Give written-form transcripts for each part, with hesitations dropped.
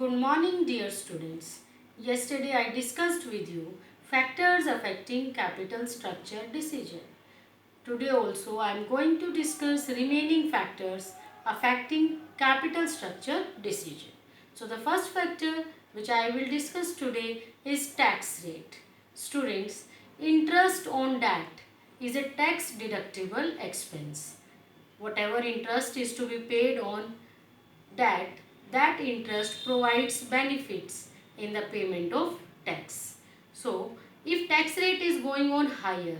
Good morning, dear students. Yesterday I discussed with you factors affecting capital structure decision. Today also I am going to discuss remaining factors affecting capital structure decision. So the first factor which I will discuss today is tax rate. Students, interest on debt is a tax deductible expense. Whatever interest is to be paid on that that interest provides benefits in the payment of tax. So if tax rate is going on higher,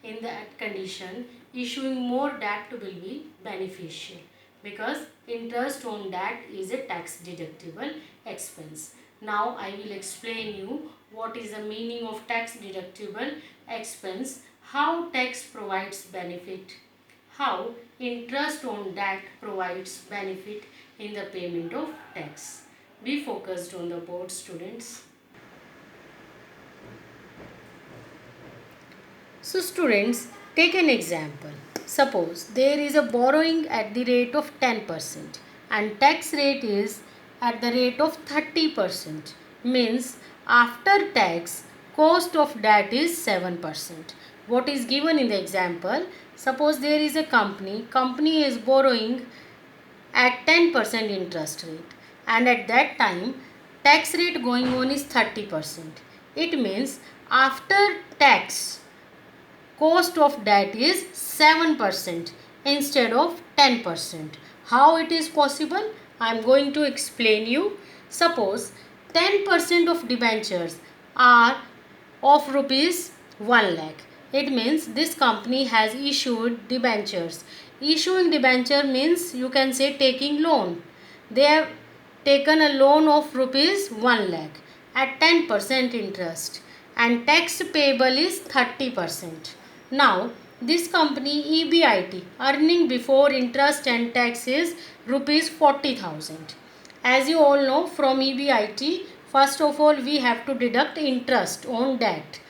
in that condition issuing more debt will be beneficial because interest on debt is a tax deductible expense. Now I will explain you what is the meaning of tax deductible expense, how tax provides benefit, how interest on debt provides benefit in the payment of tax. Be focused on the board, students. So students, take an example. Suppose there is a borrowing at the rate of 10% and tax rate is at the rate of 30%. Means after tax, cost of debt is 7%. What is given in the example? Suppose there is a company is borrowing at 10% interest rate and at that time tax rate going on is 30%. It means after tax cost of debt is 7% instead of 10%. How it is possible? I am going to explain you. Suppose 10% of debentures are of rupees 1 lakh. It means this company has issued debentures. Issuing debenture means you can say taking loan. They have taken a loan of rupees 1 lakh at 10% interest and tax payable is 30%. Now this company EBIT, earning before interest and tax, is rupees 40,000. As you all know, from EBIT, first of all we have to deduct interest on debt,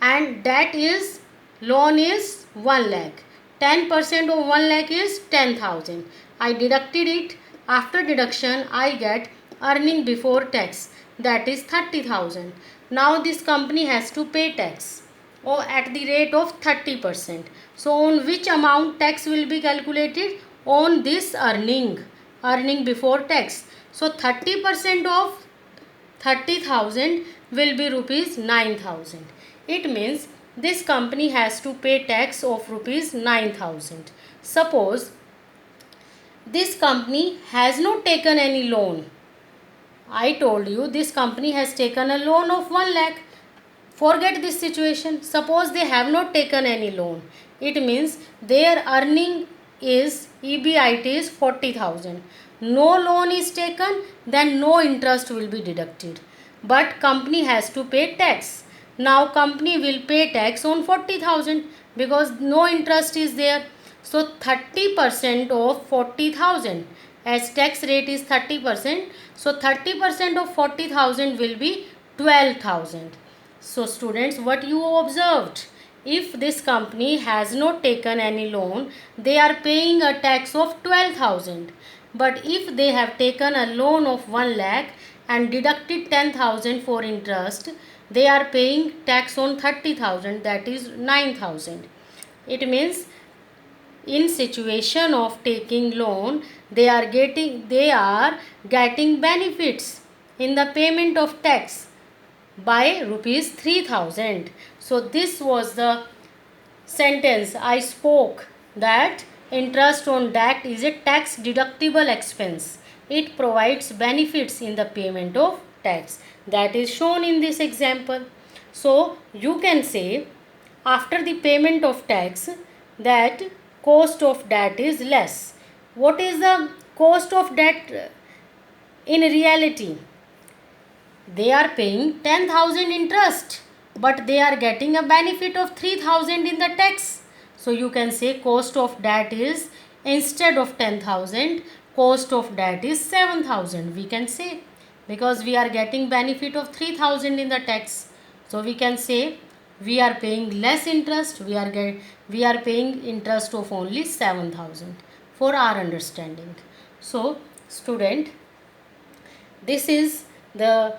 and that is loan is 1 lakh. 10% of 1 lakh is 10,000. I deducted it. After deduction I get earning before tax, that is 30,000. Now this company has to pay tax or at the rate of 30%. So on which amount tax will be calculated? On this earning before tax. So 30% of 30,000 will be rupees 9,000. It means this company has to pay tax of rupees 9,000. Suppose this company has not taken any loan. I told you this company has taken a loan of 1 lakh. Forget this situation. Suppose they have not taken any loan. It means their earning is EBIT is 40,000. No loan is taken, then no interest will be deducted. But company has to pay tax. Now company will pay tax on 40,000 because no interest is there. So 30% of 40,000, as tax rate is 30%. So 30% of 40,000 will be 12,000. So students, what you observed? If this company has not taken any loan, they are paying a tax of 12,000. But if they have taken a loan of 1 lakh and deducted 10,000 for interest, they are paying tax on 30,000, that is 9,000. It means in situation of taking loan, they are getting benefits in the payment of tax by rupees 3,000. So this was the sentence I spoke, that interest on debt is a tax deductible expense. It provides benefits in the payment of tax. That is shown in this example. So you can say after the payment of tax that cost of debt is less. What is the cost of debt in reality? They are paying 10,000 interest, but they are getting a benefit of 3,000 in the tax. So you can say cost of debt is, instead of 10,000, cost of debt is 7,000, we can say, because we are getting benefit of 3,000 in the tax. So we can say we are paying less interest, we are paying interest of only 7,000 for our understanding. So student, This is the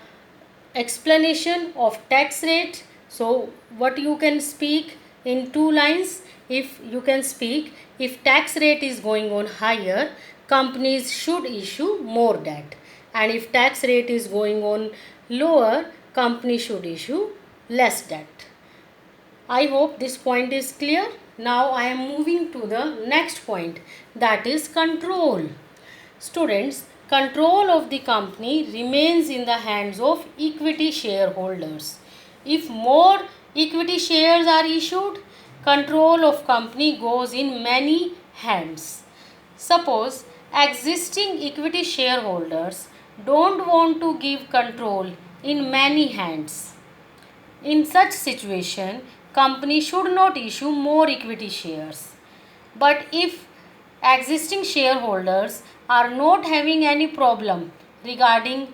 explanation of tax rate. So what you can speak in two lines, if you can speak, if tax rate is going on higher, companies should issue more debt, and if tax rate is going on lower, companies should issue less debt. I hope this point is clear. Now I am moving to the next point, that is control. Students, control of the company remains in the hands of equity shareholders. If more equity shares are issued, control of company goes in many hands. Suppose existing equity shareholders don't want to give control in many hands. In such situation, company should not issue more equity shares. But if existing shareholders are not having any problem regarding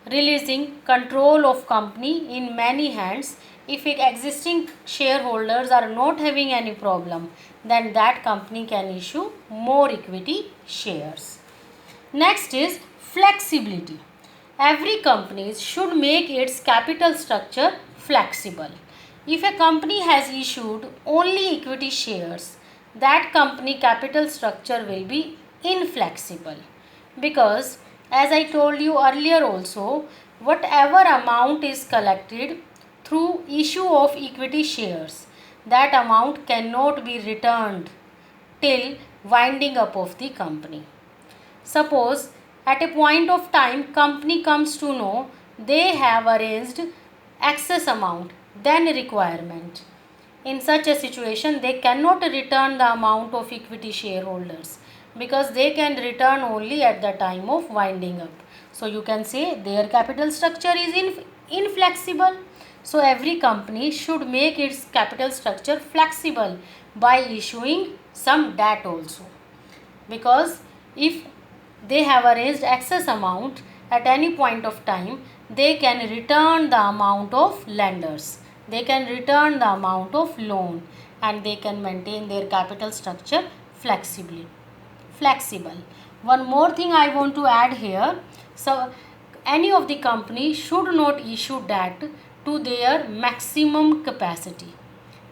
releasing control of company in many hands, if existing shareholders are not having any problem, then that company can issue more equity shares. Next is flexibility. Every company should make its capital structure flexible. If a company has issued only equity shares, that company capital structure will be inflexible, because as I told you earlier also, whatever amount is collected through issue of equity shares, that amount cannot be returned till winding up of the company. Suppose at a point of time company comes to know they have arranged excess amount than requirement. In such a situation, they cannot return the amount of equity shareholders, because they can return only at the time of winding up. So you can say their capital structure is inflexible. So every company should make its capital structure flexible by issuing some debt also, because if they have arranged excess amount at any point of time, they can return the amount of lenders, they can return the amount of loan, and they can maintain their capital structure flexible. One more thing I want to add here. So any of the company should not issue debt to their maximum capacity.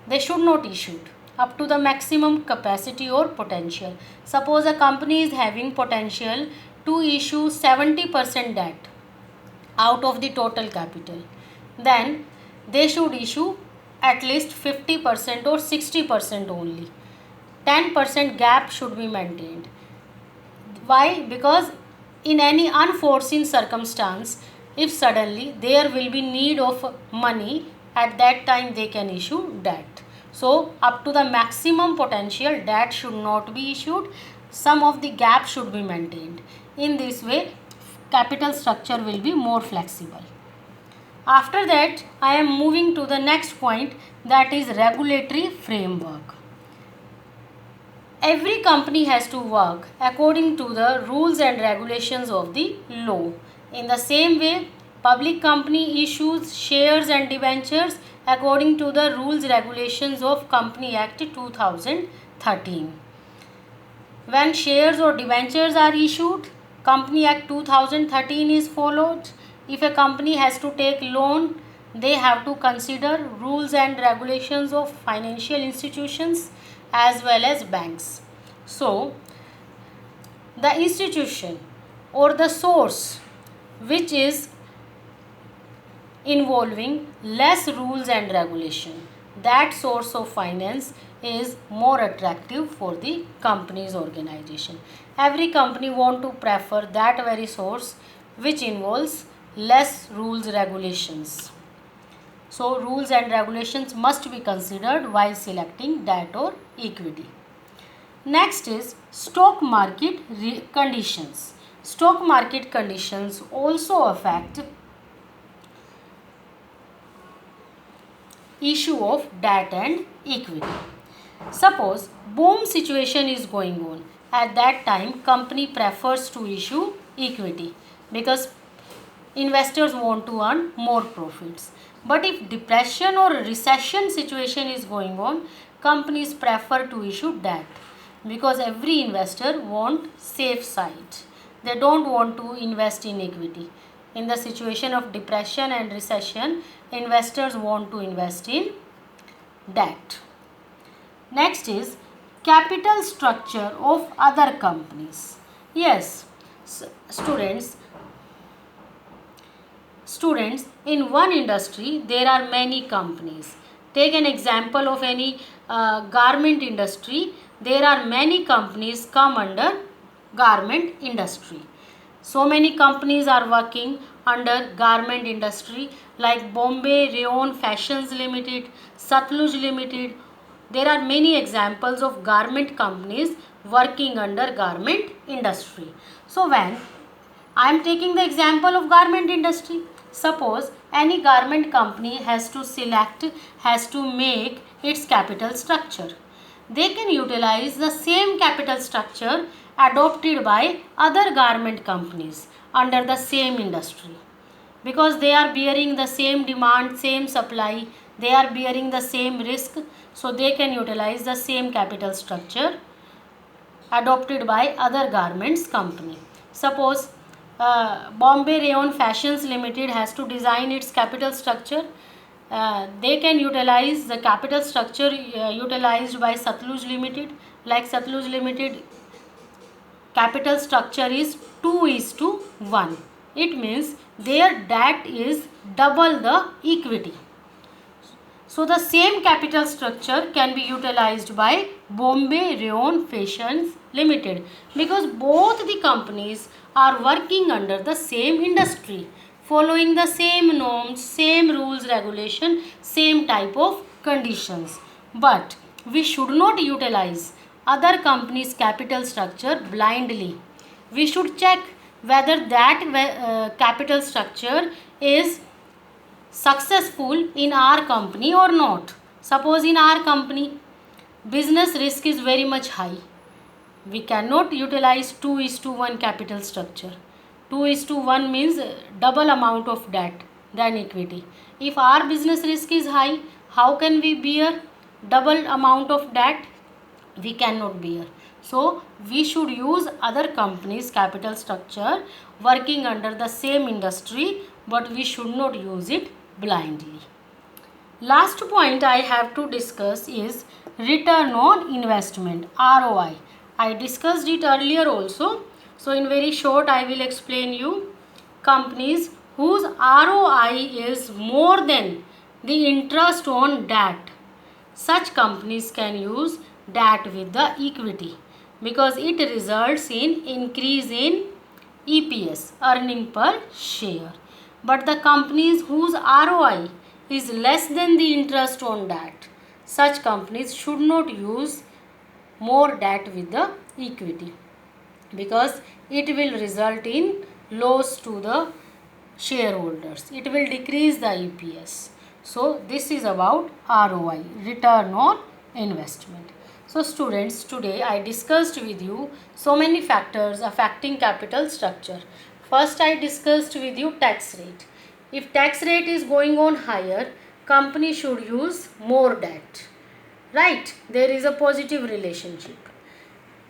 They should not issue it up to the maximum capacity or potential. Suppose a company is having potential to issue 70% debt out of the total capital, then they should issue at least 50% or 60% only. 10% gap should be maintained. Why? Because in any unforeseen circumstance, if suddenly there will be need of money, at that time they can issue debt. So up to the maximum potential, debt should not be issued. Some of the gap should be maintained. In this way, capital structure will be more flexible. After that, I am moving to the next point, that is regulatory framework. Every company has to work according to the rules and regulations of the law. In the same way, public company issues shares and debentures according to the rules regulations of Company Act 2013. When shares or debentures are issued, Company Act 2013 is followed. If a company has to take loan, they have to consider rules and regulations of financial institutions as well as banks. So, the institution or the source which is involving less rules and regulation, that source of finance is more attractive for the company's organization. Every company want to prefer that very source which involves less rules regulations. So rules and regulations must be considered while selecting debt or equity. Next is stock market conditions. Stock market conditions also affect issue of debt and equity. Suppose boom situation is going on. At that time, company prefers to issue equity because investors want to earn more profits. But if depression or recession situation is going on, companies prefer to issue debt. because every investor want safe side. They don't want to invest in equity. In the situation of depression and recession, investors want to invest in debt. Next is capital structure of other companies. Yes, students, in one industry there are many companies. Take an example of any garment industry. There are many companies come under garment industry. So many companies are working under garment industry like Bombay Rayon Fashions Limited, Satluj Limited. There are many examples of garment companies working under garment industry. So when I am taking the example of garment industry. Suppose any garment company has to make its capital structure. They can utilize the same capital structure adopted by other garment companies under the same industry, because they are bearing the same demand, same supply, they are bearing the same risk, so they can utilize the same capital structure adopted by other garments company. Suppose Bombay Rayon Fashions Limited has to design its capital structure. They can utilize the capital structure utilized by Satluj Limited. Like Satluj Limited, capital structure is 2:1. It means their debt is double the equity. So the same capital structure can be utilized by Bombay Rayon Fashions Limited, because both the companies are working under the same industry, following the same norms, same rules, regulation, same type of conditions. But we should not utilize other companies' capital structure blindly. We should check whether that capital structure is successful in our company or not. Suppose in our company business risk is very much high, we cannot utilize 2:1 capital structure. 2:1 means double amount of debt than equity. If our business risk is high, how can we bear double amount of debt? We cannot bear. So we should use other companies' capital structure working under the same industry, but we should not use it blindly. Last point I have to discuss is return on investment, ROI. I discussed it earlier also. So in very short I will explain you. Companies whose ROI is more than the interest on debt, such companies can use debt with the equity, because it results in increase in EPS, earning per share. But the companies whose ROI is less than the interest on debt, such companies should not use more debt with the equity, because it will result in loss to the shareholders. It will decrease the EPS. So this is about ROI, return on investment. So students, today I discussed with you so many factors affecting capital structure. First I discussed with you tax rate. If tax rate is going on higher, company should use more debt. Right? There is a positive relationship.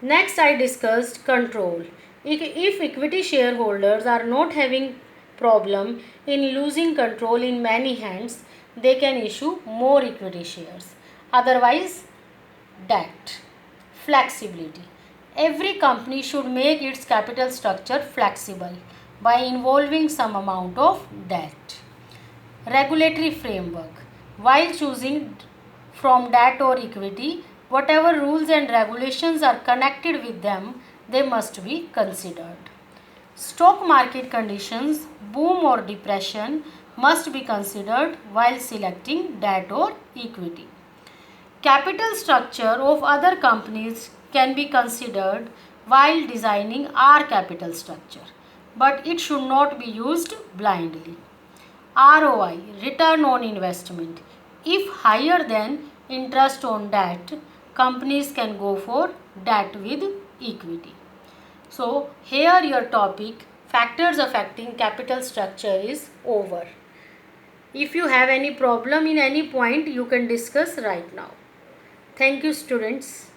Next I discussed control. If equity shareholders are not having problem in losing control in many hands, they can issue more equity shares. Otherwise, debt. Flexibility. Every company should make its capital structure flexible by involving some amount of debt. Regulatory framework. While choosing from debt or equity, whatever rules and regulations are connected with them, they must be considered. Stock market conditions, boom or depression, must be considered while selecting debt or equity. Capital structure of other companies can be considered while designing our capital structure, but it should not be used blindly. ROI, return on investment. If higher than interest on debt, companies can go for debt with equity. So here your topic, factors affecting capital structure, is over. If you have any problem in any point, you can discuss right now. Thank you, students.